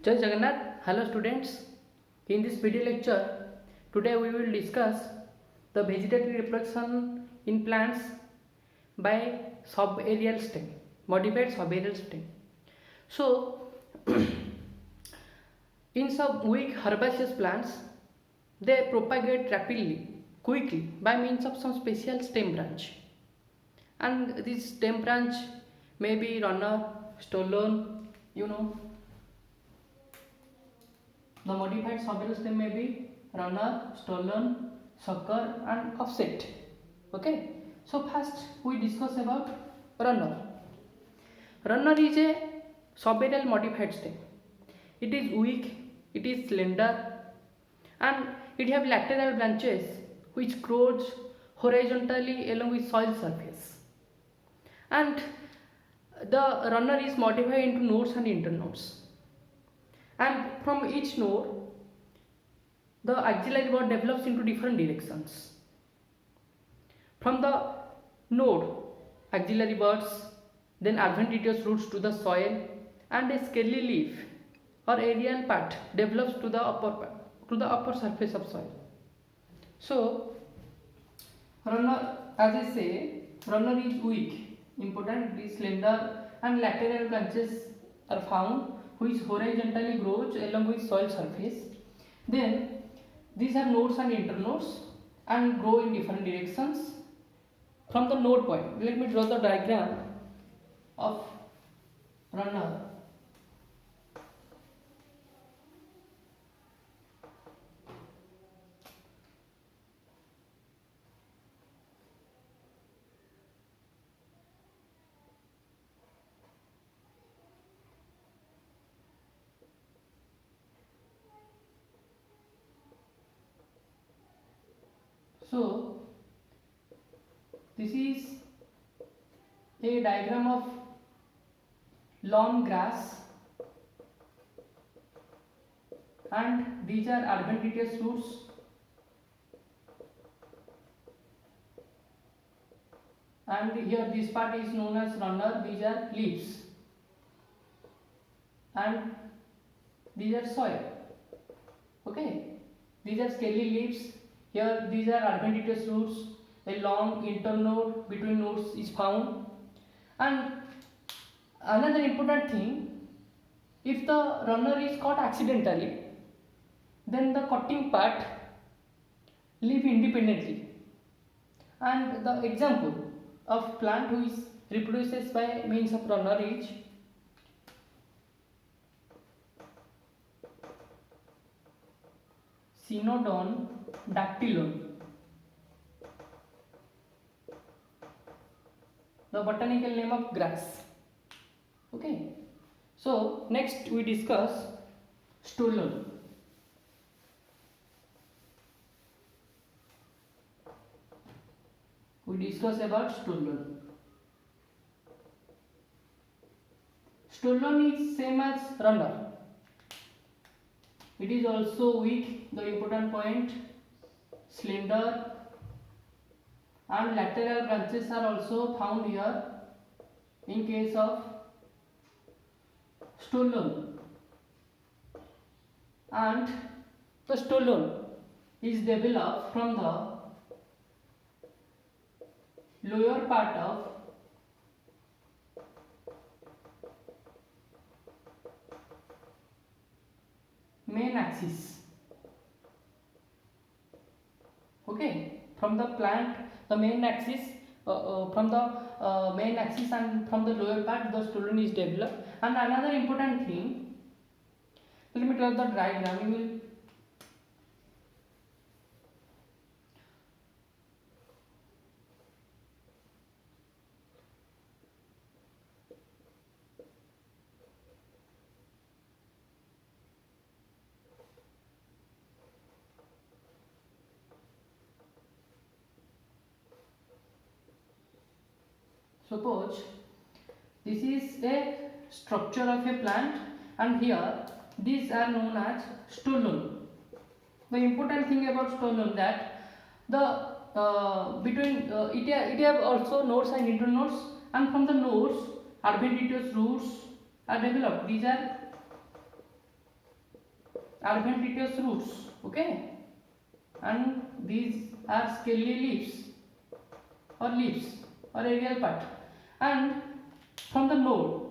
Jai Jagannath. Hello students. In this video lecture, today we will discuss the vegetative reproduction in plants by subaerial stem, modified subaerial stem. So, in some weak herbaceous plants, they propagate rapidly, quickly by means of some special stem branch. And this stem branch may be runner, stolon, the modified subaerial stem may be runner, stolon, sucker and offset. Okay. So first we discuss about runner. Runner is a subaerial modified stem. It is weak, it is slender and it have lateral branches which grows horizontally along with soil surface. And the runner is modified into nodes and internodes. And from each node, the axillary bud develops into different directions. From the node, axillary buds, then adventitious roots to the soil, and a scaly leaf or aerial part develops to the upper surface of soil. So, runner, as I say, runner is weak, important, it is slender, and lateral branches are found which horizontally grows along with soil surface. Then these are nodes and internodes and grow in different directions. From the node point, let me draw the diagram of runner. So, this is a diagram of lawn grass and these are adventitious roots and here this part is known as runner, these are leaves and these are soil. Okay, these are scaly leaves. Here these are adventitious roots, a long internode between nodes is found. And another important thing, if the runner is caught accidentally, then the cutting part live independently. And the example of plant which reproduces by means of runner is Cynodon dactylon, the botanical name of grass. Okay. So next we discuss stolon. We discuss about stolon. Stolon is same as runner. It is also weak, the important point, slender and lateral branches are also found here in case of stolon. And the stolon is developed from the lower part of main axis. Okay, from the plant, the main axis, from the main axis and from the lower part, the stolon is developed. And another important thing, let me draw the diagram. You will suppose this is a structure of a plant and here these are known as stolon. The important thing about stolon that the between it have also nodes and internodes and from the nodes adventitious roots are developed. These are adventitious roots, okay, and these are scaly leaves or aerial part. And from the node,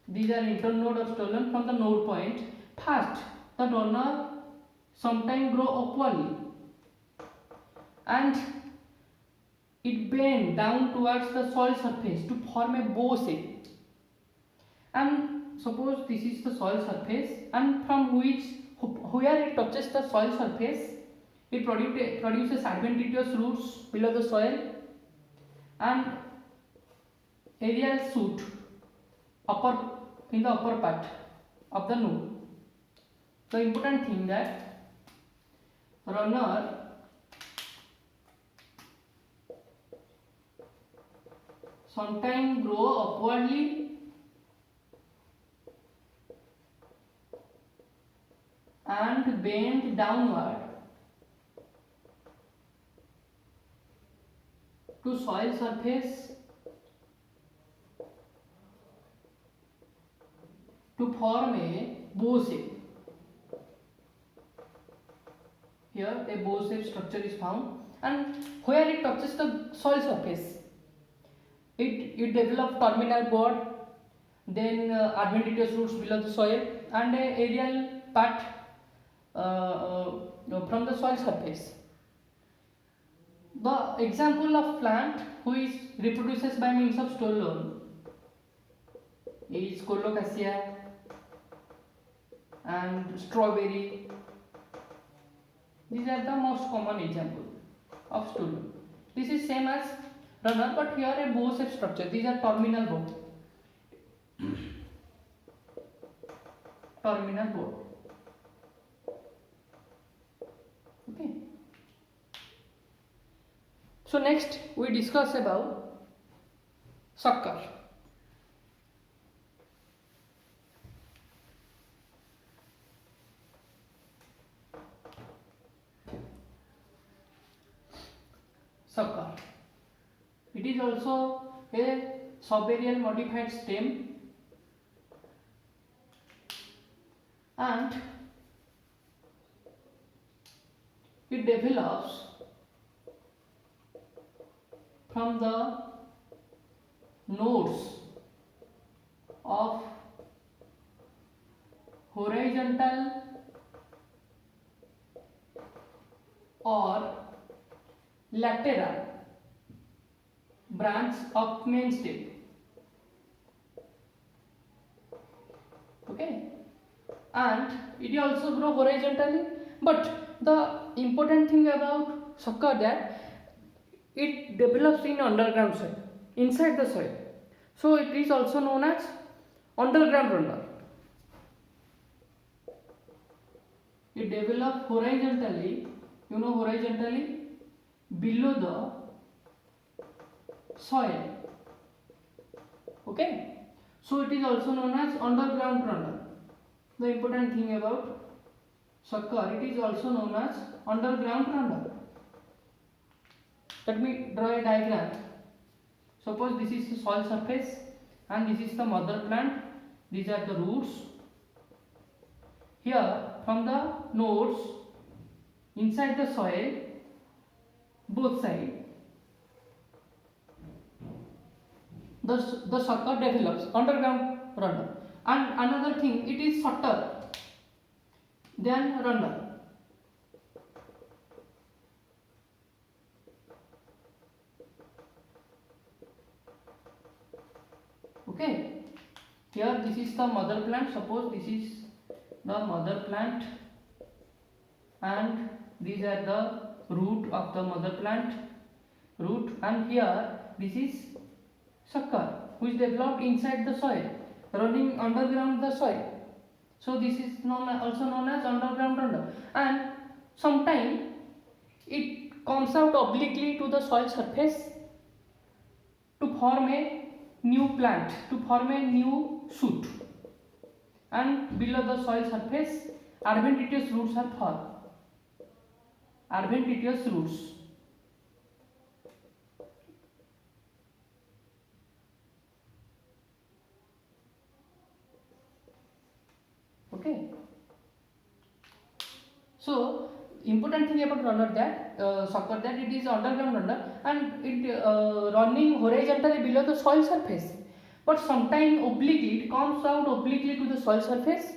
these are internode or stolon. From the node point, first the runner sometimes grow upwardly and it bend down towards the soil surface to form a bow shape. And suppose this is the soil surface, and from where it touches the soil surface, it produces adventitious roots below the soil and aerial shoot in the upper part of the node. The important thing that runner sometimes grow upwardly and bend downward to soil surface to form a bow shape. Here a bow shape structure is found, and where it touches the soil surface, it develops terminal board, then adventitious roots below the soil, and a aerial part from the soil surface. The example of plant which reproduces by means of stolon is colocasia and strawberry. These are the most common example of stolon. This is same as runner, but here a bow shape structure. These are terminal bow. Terminal bow. Okay. So next we discuss about sucker. Sucker. It is also a subaerial modified stem, and it develops from the nodes of horizontal or lateral branch of main stem. Okay, and it also grow horizontally, but the important thing about sucker that it develops in underground soil, inside the soil. So it is also known as underground runner. It develops horizontally, horizontally below the soil. Okay, so it is also known as underground runner. The important thing about sucker, it is also known as underground runner. Let me draw a diagram. Suppose this is the soil surface and this is the mother plant. These are the roots. Here from the nodes inside the soil, both sides, the sucker develops, underground runner. And another thing, it is shorter than runner. Okay, here this is the mother plant. Suppose this is the mother plant and these are the root of the mother plant, and here this is sucker which developed inside the soil, running underground the soil. So this is also known as underground runner, and sometimes it comes out obliquely to the soil surface to form a new plant, to form a new shoot, and below the soil surface adventitious roots are formed. Adventitious roots. Okay. So important thing about runner that soccer, that it is underground runner and it running horizontally below the soil surface, but sometimes obliquely it comes out obliquely to the soil surface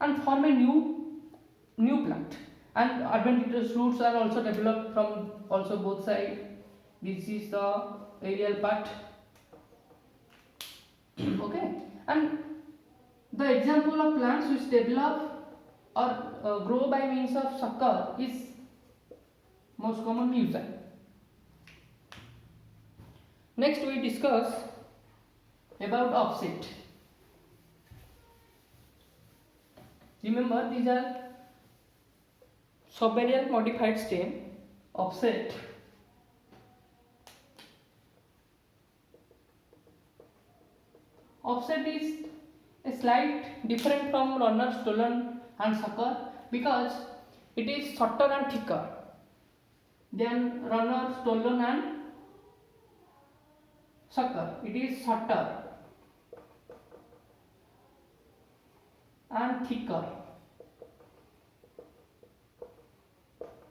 and form a new plant, and adventitious roots are also developed from also both sides. This is the aerial part. Okay, and the example of plants which develop or grow by means of sucker is most commonly used. Next we discuss about offset. Remember, these are subaerial modified stem. Offset is a slight different from runner, stolon and sucker because it is shorter and thicker than runner, stolon and sucker. It is shorter and thicker.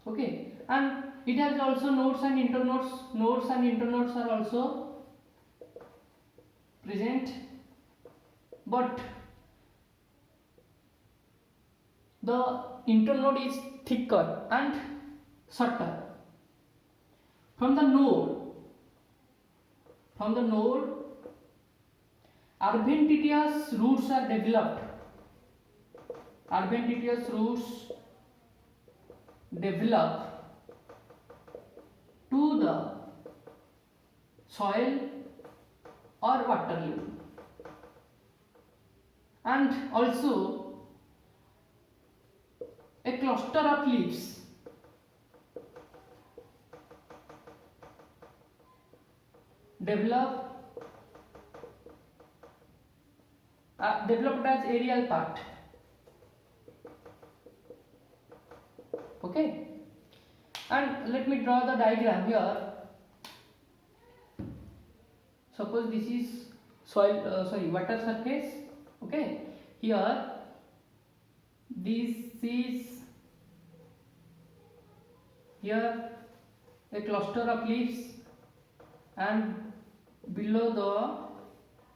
Okay, and it has also nodes and internodes. Nodes and internodes are also present, but the internode is thicker and shorter. From the node, adventitious roots are developed. Adventitious roots develop to the soil or water level, and also a cluster of leaves developed as aerial part. Okay, and let me draw the diagram here. Suppose this is water surface. Okay, here this is here a cluster of leaves, and below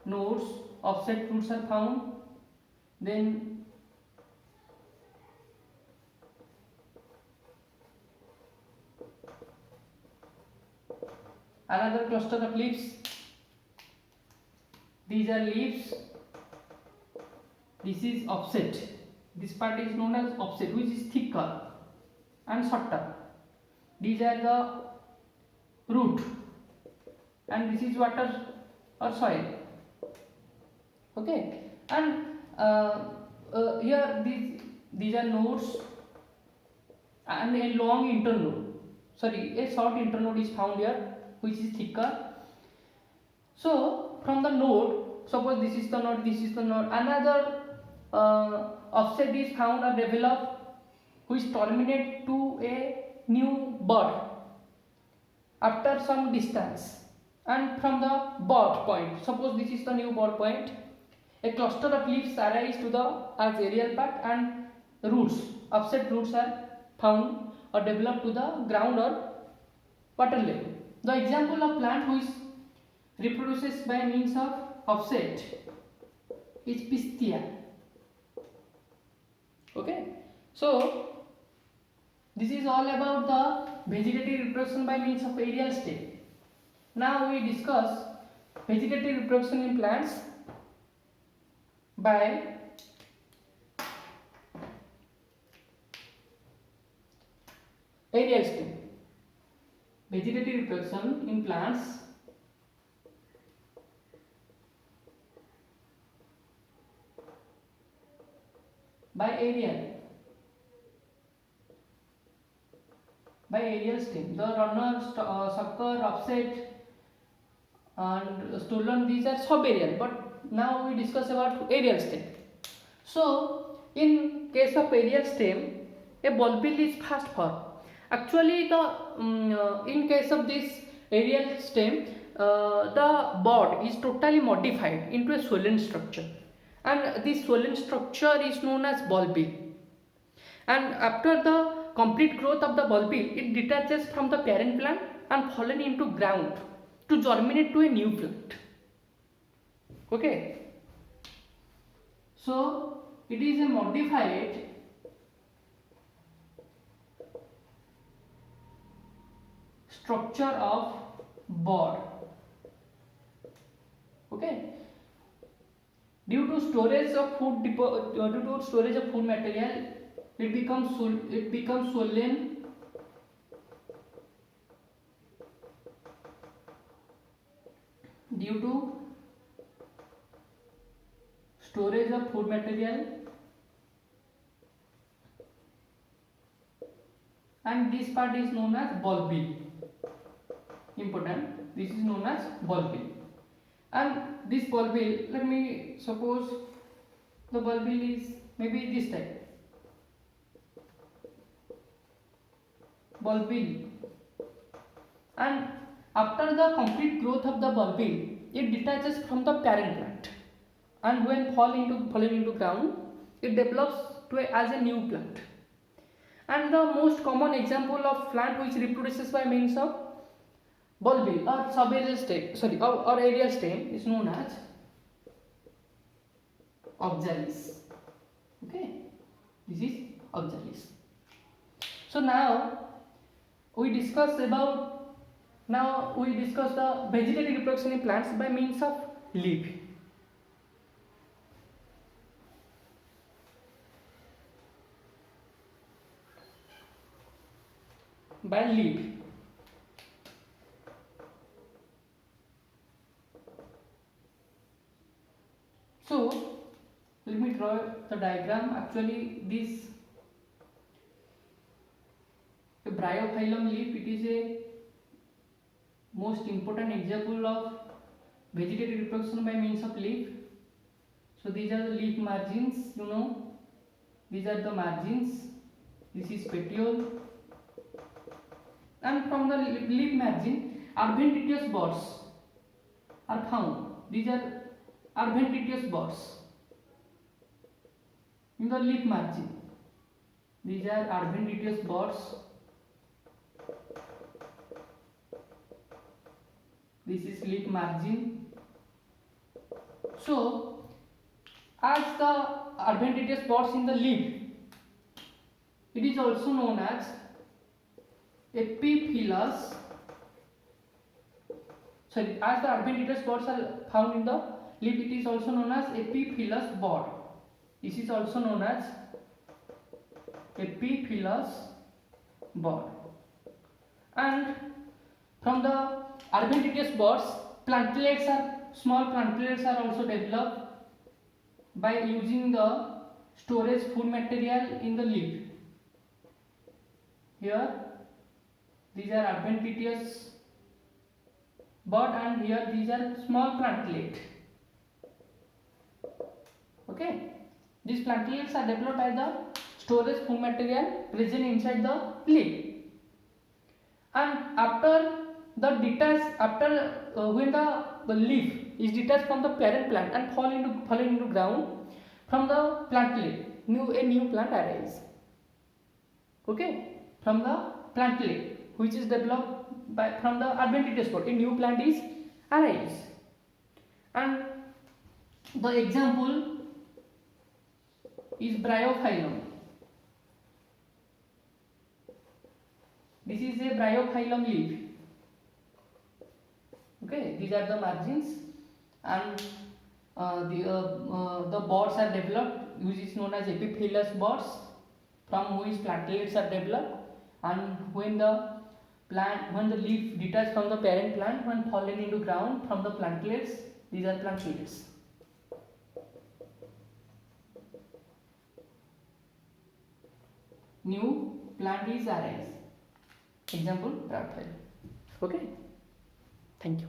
the nodes offset roots are found. Then another cluster of leaves. These are leaves. This is offset. This part is known as offset, which is thicker and shorter. These are the root, and this is water or soil. Okay, and here these are nodes and a long internode. A short internode is found here, which is thicker. So from the node, suppose this is the node, this is the node, another offset is found or developed which terminate to a new bud after some distance, and from the bud point, suppose this is the new bud point, a cluster of leaves arise to the as aerial part, and roots, offset roots are found or developed to the ground or water level. The example of plant which reproduces by means of offset is Pistia. Okay, so this is all about the vegetative reproduction by means of aerial stem. Now we discuss vegetative reproduction in plants by aerial stem. Vegetative reproduction in plants by aerial stem. The runner, sucker, offset and stolon, these are subaerial, but now we discuss about aerial stem. So in case of aerial stem, a bulbil is fast formed. Actually in case of this aerial stem, the bud is totally modified into a swollen structure, and this swollen structure is known as bulbil. And after the complete growth of the bulbil, it detaches from the parent plant and fallen into ground to germinate to a new plant. Okay. So it is a modified structure of bud. Okay. Due to storage of food material, it becomes swollen. Due to storage of food material, and this part is known as bulbil. Important. This is known as bulbil. And this bulbil, let me suppose the bulbil is maybe this type. Bulbil. And after the complete growth of the bulbil, it detaches from the parent plant, and when falling into ground, it develops as a new plant. And the most common example of plant which reproduces by means of bulbil or subaerial stem, or aerial stem, is known as oxalis. Okay, this is oxalis. So now we discuss the vegetative reproduction in plants by means of leaf. By leaf. So let me draw the diagram. Actually, this bryophyllum leaf, it is a most important example of vegetative reproduction by means of leaf. So these are the leaf margins, these are the margins, this is petiole, and from the leaf margin adventitious buds are found. These are adventitious buds in the leaf margin. These are adventitious buds. This is leaf margin. So as the adventitious buds in the leaf, it is also known as epiphyllous. As the adventitious buds are found in the leaf, it is also known as epiphyllous bud. This is also known as epiphyllous bud. And from the adventitious buds, small plantlets are also developed by using the storage food material in the leaf. Here these are adventitious bud, and here these are small plantlet. Okay, these plantlets are developed by the storage food material present inside the leaf. And when the leaf is detached from the parent plant and fallen into ground, from the plantlet a new plant arises. Okay, from the plantlet which is developed from the adventitious bud, a new plant is arises. And the example is bryophyllum. This is a bryophyllum leaf. Okay, these are the margins, and the buds are developed, which is known as epiphyllous buds, from which plantlets are developed. And when the leaf detached from the parent plant, when fallen into ground from the plantlets, these are plantlets. New plant is arise. Example, bryophyllum. Okay, thank you.